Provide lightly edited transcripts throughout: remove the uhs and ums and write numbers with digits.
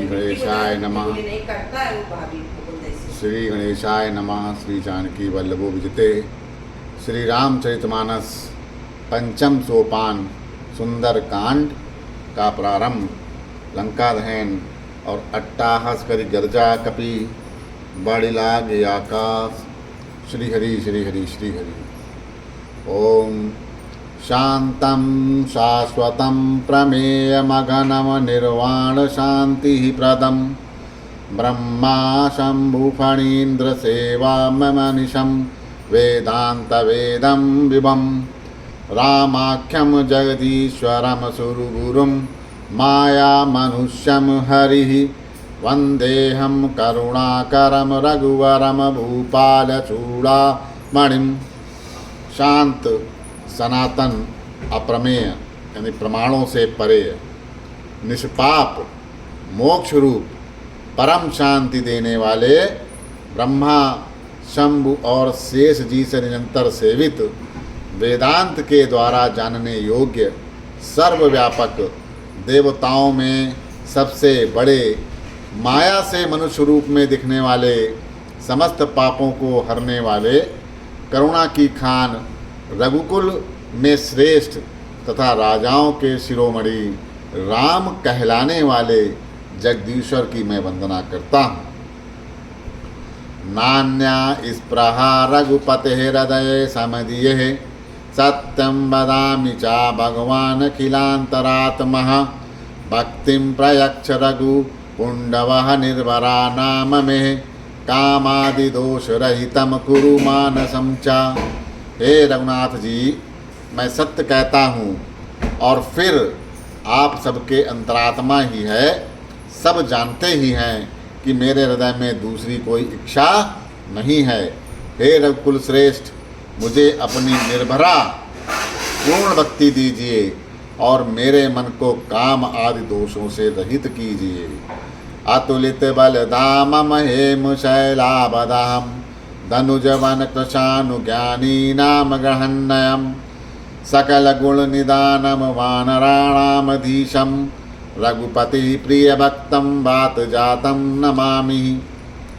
गणेशाय नमः। श्री गणेशाय नमः। श्री जानकी वल्लभो विजिते। श्री रामचरितमानस पंचम सोपान सुंदर कांड का प्रारंभ। लंका दहन और अट्टाहस करि गर्जा कपि बड़ि लागे आकाश। श्री हरि श्री हरि श्री हरि। ओम शांतं शाश्वतं प्रमेयमगनं निर्वाण शांति प्रदं ब्रह्मा शंभुफणीन्द्र सेवामनिशं वेदांतवेदं विभं रामाख्यं जगदीश्वरं सुरगुरुं मायामनुष्यं हरिः वन्देऽहं करुणाकरं रघुवरं भूपालचूडामणिं। शांत, सनातन, अप्रमेय यानी प्रमाणों से परे, निष्पाप, मोक्ष रूप, परम शांति देने वाले ब्रह्मा, शंभु और शेष जी से निरंतर सेवित, वेदांत के द्वारा जानने योग्य, सर्वव्यापक, देवताओं में सबसे बड़े, माया से मनुष्य रूप में दिखने वाले, समस्त पापों को हरने वाले, करुणा की खान, रघुकुल में श्रेष्ठ तथा राजाओं के शिरोमणि राम कहलाने वाले जगदीश्वर की मैं वंदना करता हूँ। नान्या स्पृहा रघुपते हृदय समदीये सत्यं वदामि चा भगवान् अखिलान्तरात्मः भक्तिं प्रयच्छ रघु पुण्डवः निर्भरा नाम मे कामादिदोषरहितं कुरु मानसं च। हे रघुनाथ जी, मैं सत्य कहता हूँ और फिर आप सबके अंतरात्मा ही है, सब जानते ही हैं कि मेरे हृदय में दूसरी कोई इच्छा नहीं है। हे रघुकुल श्रेष्ठ, मुझे अपनी निर्भरा पूर्ण भक्ति दीजिए और मेरे मन को काम आदि दोषों से रहित कीजिए। अतुलित बलधामं हेम शैलाबधाम धनुजवन कृशानुज्ञानीनां गृहन्नयं सकल गुण निदानं वानराणामधीशं रघुपति प्रिय भक्तं वात जातं नमामि।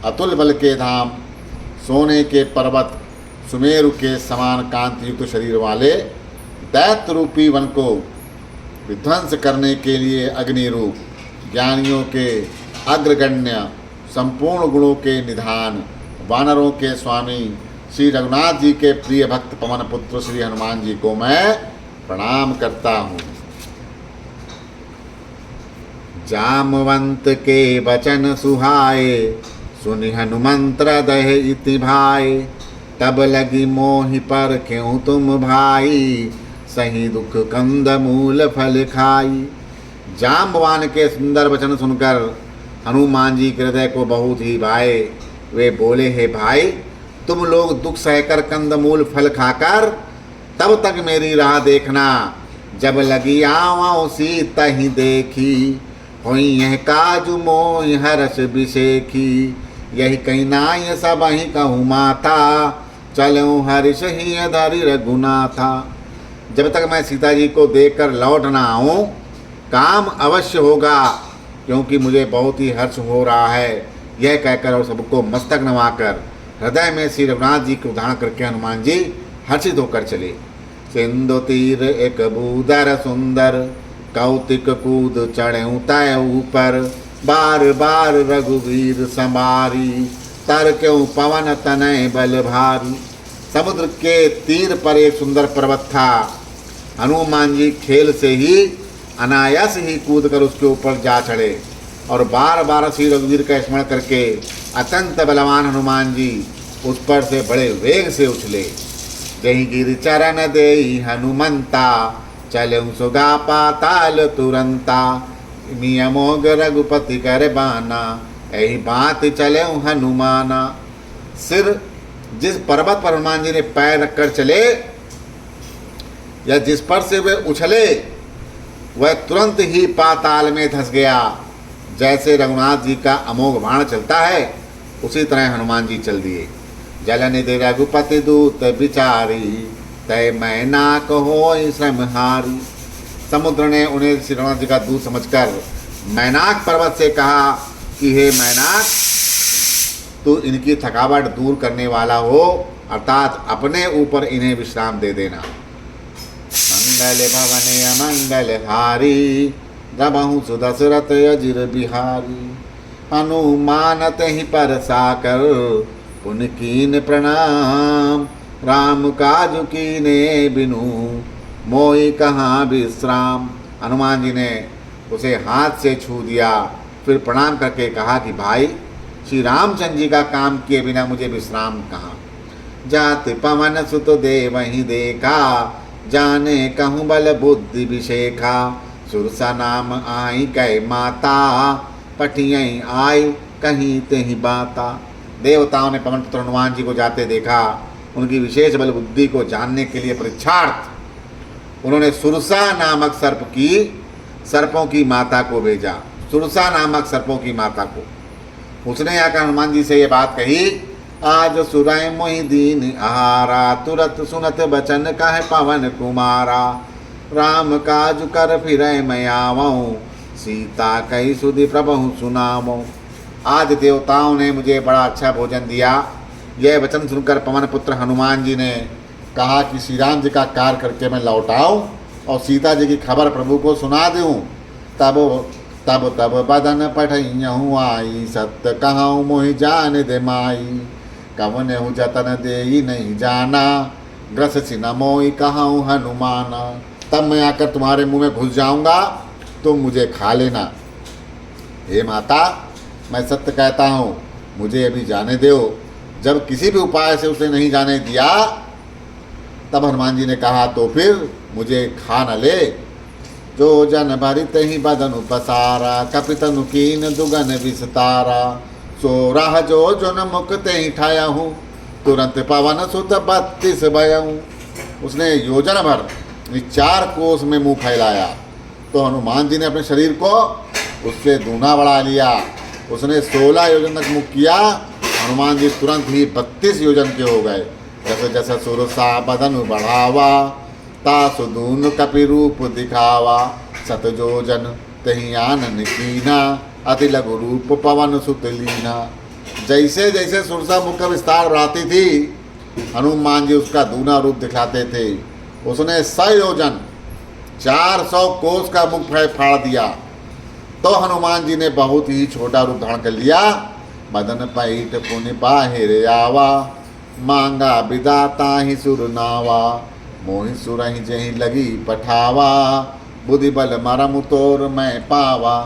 अतुल बल के धाम, सोने के पर्वत, सुमेरु के समान कांतियुक्त शरीर वाले दैत्य रूपी वन को विध्वंस करने के लिए अग्नि रूप, ज्ञानियों के अग्रगण्य, संपूर्ण गुणों के निधान, वानरों के स्वामी श्री रघुनाथ जी के प्रिय भक्त पवन पुत्र श्री हनुमान जी को मैं प्रणाम करता हूँ। जामवंत के वचन सुहाए सुनि हनुमंत हृदय इति भाए तब लगी मोहि पर क्यों तुम भाई सही दुख कंद मूल फल खाई। जाम्बवान के सुंदर वचन सुनकर हनुमान जी के हृदय को बहुत ही भाए। वे बोले, हे भाई, तुम लोग दुख सहकर कंदमूल फल खाकर तब तक मेरी राह देखना। जब लगी आवाओ सीता ही देखी होई यह काजू मोहि हर्ष बिसेखी यही कहीं नाय सब ही कहूँ माथा चलो हर्ष ही धरि रघुनाथा। जब तक मैं सीता जी को देखकर लौट ना आऊँ काम अवश्य होगा, क्योंकि मुझे बहुत ही हर्ष हो रहा है। यह कहकर और सबको मस्तक नवाकर हृदय में श्री रघुनाथ जी को धारण करके हनुमान जी हर्षित होकर चले। सिंधु तीर एक बूदर सुंदर कौतिक कूद चढ़े तय ऊपर बार बार रघुवीर समारी तर क्यों पवन तनय बल भारी। समुद्र के तीर पर एक सुंदर पर्वत था। हनुमान जी खेल से ही अनायास ही कूद कर उसके ऊपर जा चढ़े और बार बार श्री रघुवीर का स्मरण करके अत्यंत बलवान हनुमान जी उस पर से बड़े वेग से उछले। जही गिर चरण देई हनुमंता चले सुगा पाताल तुरंता नियमोग रघुपति कर बाना यही बात चले हनुमाना। सिर जिस पर्वत पर हनुमान जी ने पैर रखकर चले या जिस पर से वे उछले वह तुरंत ही पाताल में धंस गया। जैसे रघुनाथ जी का अमोघ बाण चलता है उसी तरह हनुमान जी चल दिए। जलनिधि रघुपति दूत बिचारी तय मैं ना कहो श्रम हारी। समुद्र ने उन्हें श्री रघुनाथ जी का दूत समझकर मैनाक पर्वत से कहा कि हे मैनाक, तू इनकी थकावट दूर करने वाला हो, अर्थात अपने ऊपर इन्हें विश्राम दे देना। मंगल भवन अमंगल हारी, दबहु सुदशरथ अजिर बिहारी। हनुमानत ही पर साकर, पुन कीन प्रणाम। राम काज कीने बिनु, मोहि कहाँ विश्राम। हनुमान जी ने उसे हाथ से छू दिया, फिर प्रणाम करके कहा कि भाई, श्री रामचंद्र जी का काम किए बिना मुझे विश्राम कहाँ। जात पवन सुत देव ही देखा, जाने कहूँ बल बुद्धि विशेखा। सुरसा नाम आई कै माता, पठियई आई कहीं तेहि बाता। देवताओं ने पवन पुत्र हनुमान जी को जाते देखा। उनकी विशेष बल बुद्धि को जानने के लिए परीक्षार्थ उन्होंने सुरसा नामक सर्पों की माता को भेजा। सुरसा नामक सर्पों की माता को उसने आकर हनुमान जी से ये बात कही, आज सुरय मोहि दीन आहारा, तुरत सुनत बचन कह पवन कुमारा। राम काज कर फिरय मैं आवऊं, सीता कही सुधि प्रभु सुनावऊं। आज देवताओं ने मुझे बड़ा अच्छा भोजन दिया। यह वचन सुनकर पवन पुत्र हनुमान जी ने कहा कि श्री राम जी का कार्य करके मैं लौट आऊं और सीता जी की खबर प्रभु को सुना दूं। तब बदन पठइयहूँ आई, सत्य कहूँ मोहि जान दे माई। कवन हूँ जतन दे नहीं जाना, ग्रस छिन मोहि कहूँ हनुमाना। तब मैं आकर तुम्हारे मुंह में घुस जाऊंगा, तुम मुझे खा लेना। हे माता, मैं सत्य कहता हूँ, मुझे अभी जाने दो। जब किसी भी उपाय से उसने नहीं जाने दिया, तब हनुमान जी ने कहा तो फिर मुझे खा न ले। जो जन भरित ही बदन पसारा, कपितनु कीन दुगन विस्तारा। सो राह जो जुन मुकते ही ठाया हूँ, तुरंत पवन सुत 32 भयऊँ। उसने योजन भर 4 कोस में मुंह फैलाया तो हनुमान जी ने अपने शरीर को उससे दूना बढ़ा लिया। उसने 16 योजन तक मुख किया, हनुमान जी तुरंत ही 32 योजन के हो गए। जैसे जैसे सुरसा बदन बढ़ावा, तासु दून कपि रूप दिखावा। सत जोजन तही आनन कीना, अति लघु रूप पवन सुत लीना। जैसे जैसे सुरसा मुख का विस्तार बढ़ाती थी, हनुमान जी उसका दूना रूप दिखाते थे। उसने 100 योजन 400 कोस का मुख फाड़ दिया तो हनुमान जी ने बहुत ही छोटा रूप धारण कर लिया। बदन पैठ पुनि बाहिर आवा, मांगा विदाता ही सुर नावा। मोहि सुरहि जही लगी पठावा, बुद्धि बल मरम तोर मैं पावा।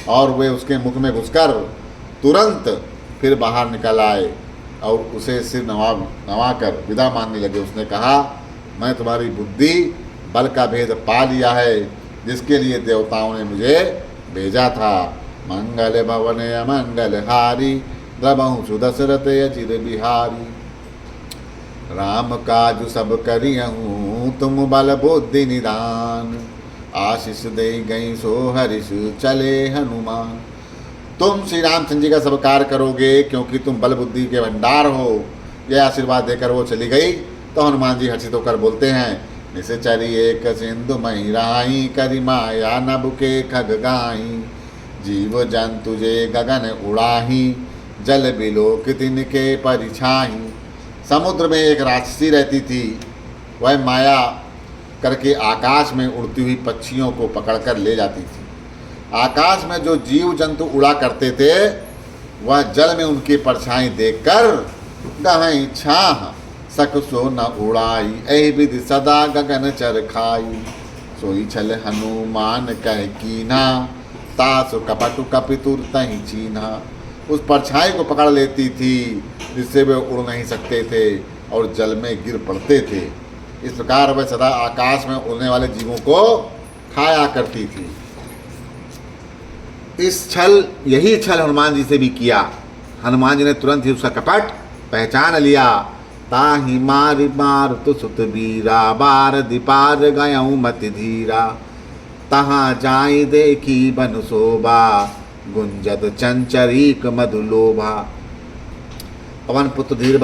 और वे उसके मुख में घुसकर तुरंत फिर बाहर निकल आए और उसे सिर नवा कर विदा मांगने लगे। उसने कहा, मैं तुम्हारी बुद्धि बल का भेद पा लिया है, जिसके लिए देवताओं ने मुझे भेजा था। मंगल भवन अमंगल हारी, द्रबहु सुदशरथ अजिर बिहारी। राम काज सब करियहूँ, तुम बल बुद्धि निदान। आशीष दे गई सो हरिष चले हनुमान। तुम श्री रामचंद्र जी का सब कार्य करोगे क्योंकि तुम बल बुद्धि के भंडार हो। यह आशीर्वाद देकर वो चली गई तो हनुमान जी हर्षित होकर बोलते हैं, निश्चरी एक सिंधु मही राही, करी माया नभ के खग गाही। जीव जंतु जे गगन उड़ाही, जल बिलोक तिनके परिछाही। समुद्र में एक राक्षसी रहती थी। वह माया करके आकाश में उड़ती हुई पक्षियों को पकड़कर ले जाती थी। आकाश में जो जीव जंतु उड़ा करते थे, वह जल में उनकी परछाई देखकर गहई छाह सक सो न उड़ाई। एहि विधि सदा गगन चर खाई। सोई छल हनुमान कह कीना, तासु कपटु कपितुर तहि चीन्हा। उस परछाई को पकड़ लेती थी जिससे वे उड़ नहीं सकते थे और जल में गिर पड़ते थे। इस प्रकार वह सदा आकाश में उड़ने वाले जीवों को खाया करती थी। यही छल हनुमान जी से भी किया। हनुमान जी ने तुरंत ही उसका कपट पहचान लिया। ताहि मार तो सुत बीरा, बार दीपार गयऊ मति धीरा। तहाँ जाई देखी बन शोभा, गुंजत चंचरीक मधुलोभा। पवन पुत्र धीर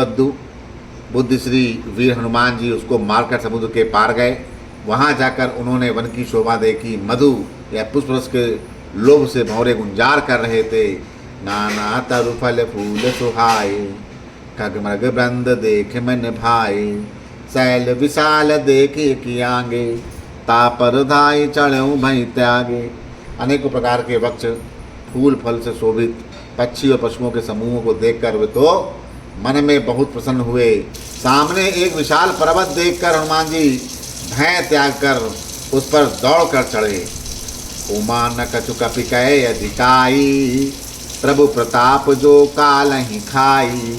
बुद्धिश्री वीर हनुमान जी उसको मारकर समुद्र के पार गए। वहाँ जाकर उन्होंने वन की शोभा देखी। मधु या पुष्प रस के लोभ से भौरे गुंजार कर रहे थे। नाना तरु फल फूल सुहाए, खग मृग वृंद देख मन भाए, शैल विशाल देखे कि आगे, तापर धाई चढ़ऊ भई त्यागे। अनेकों प्रकार के वृक्ष फूल फल से शोभित पक्षी और पशुओं के समूहों को देखकर वे तो मन में बहुत प्रसन्न हुए। सामने एक विशाल पर्वत देखकर हनुमान जी भय त्याग कर उस पर दौड़ कर चढ़े। उमा न कछु कपि कहे अधिकाई, प्रभु प्रताप जो काल ही खाई।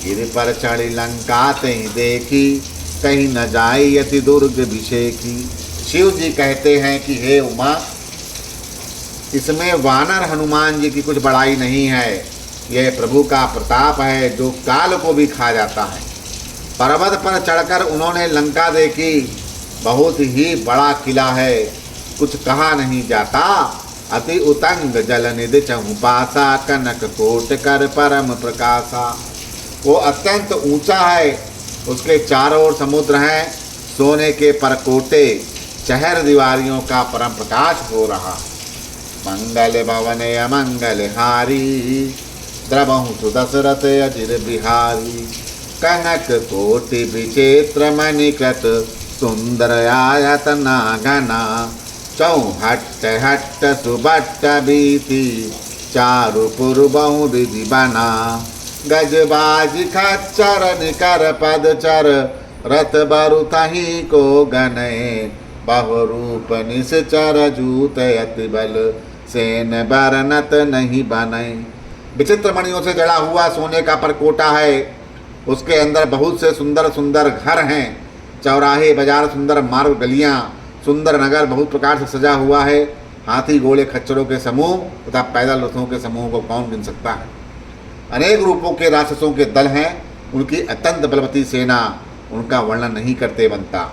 गिर पर चढ़ी लंका तही देखी, कहीं न जाई अति दुर्ग विषेकी। शिव जी कहते हैं कि हे उमा, इसमें वानर हनुमान जी की कुछ बड़ाई नहीं है, यह प्रभु का प्रताप है जो काल को भी खा जाता है। पर्वत पर चढ़कर उन्होंने लंका देखी, बहुत ही बड़ा किला है, कुछ कहा नहीं जाता। अति उतंग जल निधि चहु पासा, कनक कोट कर परम प्रकाशा। वो अत्यंत ऊंचा है, उसके चारों ओर समुद्र हैं, सोने के परकोटे, चहर दीवारियों का परम प्रकाश हो रहा। मंगल भवन अमंगल हारी, द्रवहु सुदशरथ अजिर बिहारी। कनक कोटि विचित्र मणिकृत, सुंदर आयतना घना। चौहट्ट हट्ट सुबट्ट बीती, चारु पुर बहु विधि बना। गजबाज खच्चर निकर पदचर, रथ बरु तही को गनय। बहुरूप निश्चर जूत अति बल, सेन बरनत नहीं बनय। विचित्र मणियों से जड़ा हुआ सोने का परकोटा है, उसके अंदर बहुत से सुंदर सुंदर घर हैं, चौराहे बाजार, सुंदर मार्ग गलियां, सुंदर नगर बहुत प्रकार से सजा हुआ है। हाथी घोड़े खच्चरों के समूह तथा पैदल रथों के समूह को कौन गिन सकता है। अनेक रूपों के राक्षसों के दल हैं, उनकी अत्यंत बलवती सेना, उनका वर्णन नहीं करते बनता।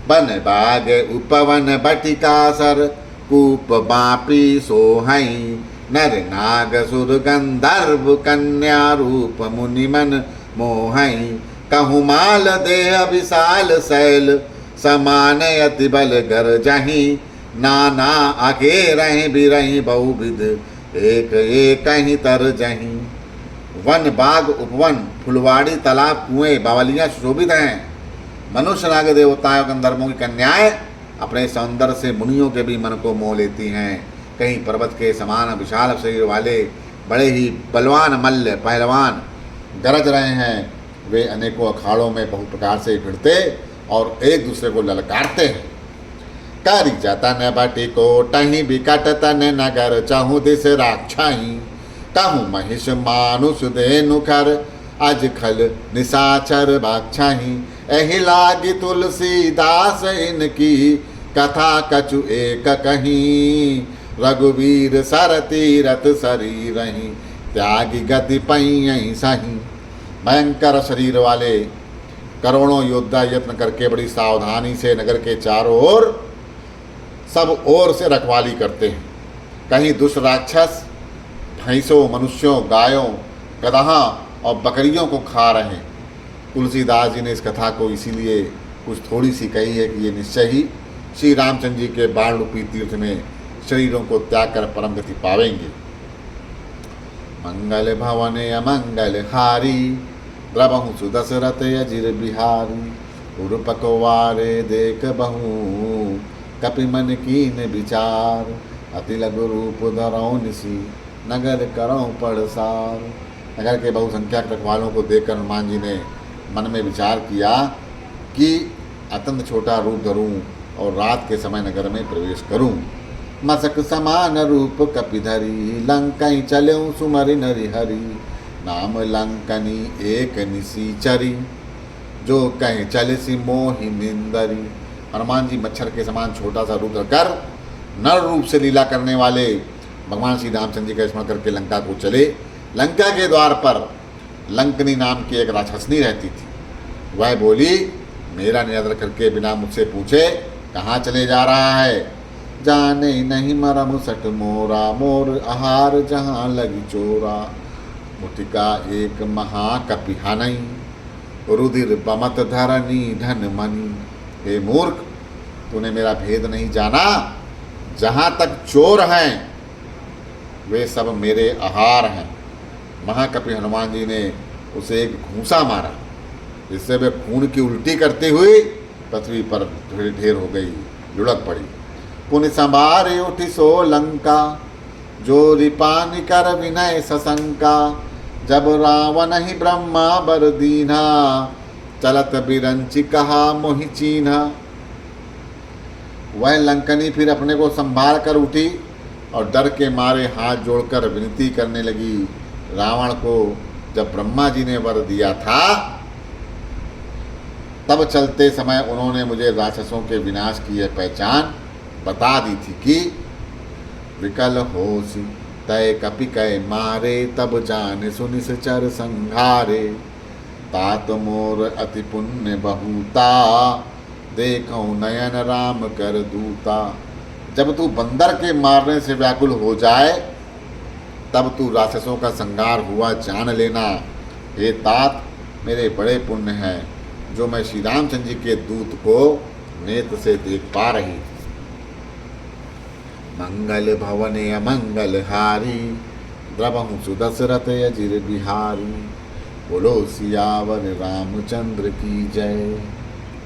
बन बाग उपवन बटिका सर, कूप बापी सोहई। नर नाग सुर गंधर्व कन्या रूप मुनि मन मोहई। कहु माल देह विशाल शैल, समान अति बल गर जही। नाना आगे रही बिरही बहुविध, एक एक ही तर जही। वन बाग उपवन फुलवाड़ी तालाब कुएं बावलियां सुशोभित हैं। मनुष्य नाग देवताओं गंधर्वों की कन्याएं अपने सौंदर्य से मुनियों के भी मन को मोह लेती हैं। कहीं पर्वत के समान विशाल शरीर वाले बड़े ही बलवान मल्ल पहलवान गरज रहे हैं। वे अनेकों अखाड़ों में बहुत प्रकार से भिड़ते और एक दूसरे को ललकारते हैं। करी जतन बटी को टही बिकट तन नगर, चाहू दिस राक्षाही। कहूँ महिष मानुष देनु खर, अज खल निशाचर बाक्षाही। एहि लागी तुलसीदास इनकी, कथा कछु एक कहीं। रघुवीर सर तीरथ शरीर रही, त्यागी गति पई सही। भयंकर शरीर वाले करोड़ों योद्धा यत्न करके बड़ी सावधानी से नगर के चारों ओर सब ओर से रखवाली करते हैं। कहीं दुष्ट राक्षस भैंसों, मनुष्यों, गायों, गदहा और बकरियों को खा रहे हैं। तुलसीदास जी ने इस कथा को इसीलिए कुछ थोड़ी सी कही है कि ये निश्चय ही श्री रामचंद्र जी के बाण रूपी तीर्थ में शरीरों को त्याग कर परम गति पावेंगे। मंगल भवन अमंगल हारी, द्रवहु सुदशरथ अजिर बिहारी। उर्पकवारे देख बहु, कपि मन कीन विचार। अति लघु रूप धरौ निसी, नगर करौ पड़सार। नगर के बहुसंख्यक रखवालों को देखकर हनुमान जी ने मन में विचार किया कि अत्यंत छोटा रूप धरूं और रात के समय नगर में प्रवेश करूं। मसक समान रूप कपिधरी, लंकई चलऊं सुमरि नरि हरि। नाम लंकनी एक निसीचरी, जो कहीं चले सी मोहि निंदरी। हनुमान जी मच्छर के समान छोटा सा रूप धरकर नर रूप से लीला करने वाले भगवान श्री रामचंद्र जी का स्मरण करके लंका को चले। लंका के द्वार पर लंकनी नाम की एक राक्षसनी रहती थी। वह बोली, मेरा निरादर करके बिना मुझसे पूछे कहाँ चले जा रहा है। जाने नहीं मरम सट मोरा, मोर आहार जहाँ लगी चोरा। मुटिका एक महाकपिहानई, रुधिर बमत धरनी धन मनी। हे मूर्ख, तूने मेरा भेद नहीं जाना। जहाँ तक चोर हैं वे सब मेरे आहार हैं। महाकपि हनुमान जी ने उसे एक घूंसा मारा, जिससे वे खून की उल्टी करते हुए पृथ्वी पर ढेर हो गई, लुढ़क पड़ी। पुनि संभारे उठी सो लंका, जो रिपान कर विनय सशंका। जब रावण ही ब्रह्मा बर दीन्हा, चलत बिरंचि कहा मोहि चीन्हा। वह लंकनी फिर अपने को संभाल कर उठी और डर के मारे हाथ जोड़कर विनती करने लगी। रावण को जब ब्रह्मा जी ने वर दिया था, तब चलते समय उन्होंने मुझे राक्षसों के विनाश की यह पहचान बता दी थी कि विकल होसि तय कपि कै मारे, तब जान सुनि चर संघारे। तात मोर अति पुण्य बहुता, देखो नयन राम कर दूता। जब तू बंदर के मारने से व्याकुल हो जाए, तब तू राक्षसों का संहार हुआ जान लेना। हे तात, मेरे बड़े पुण्य हैं जो मैं श्री रामचंद्र जी के दूत को नेत्र से देख पा रही। मंगल भवन अमंगल हारी, द्रवहु सुदशरथ अजिर बिहारी। बोलो सियावर रामचंद्र की जय।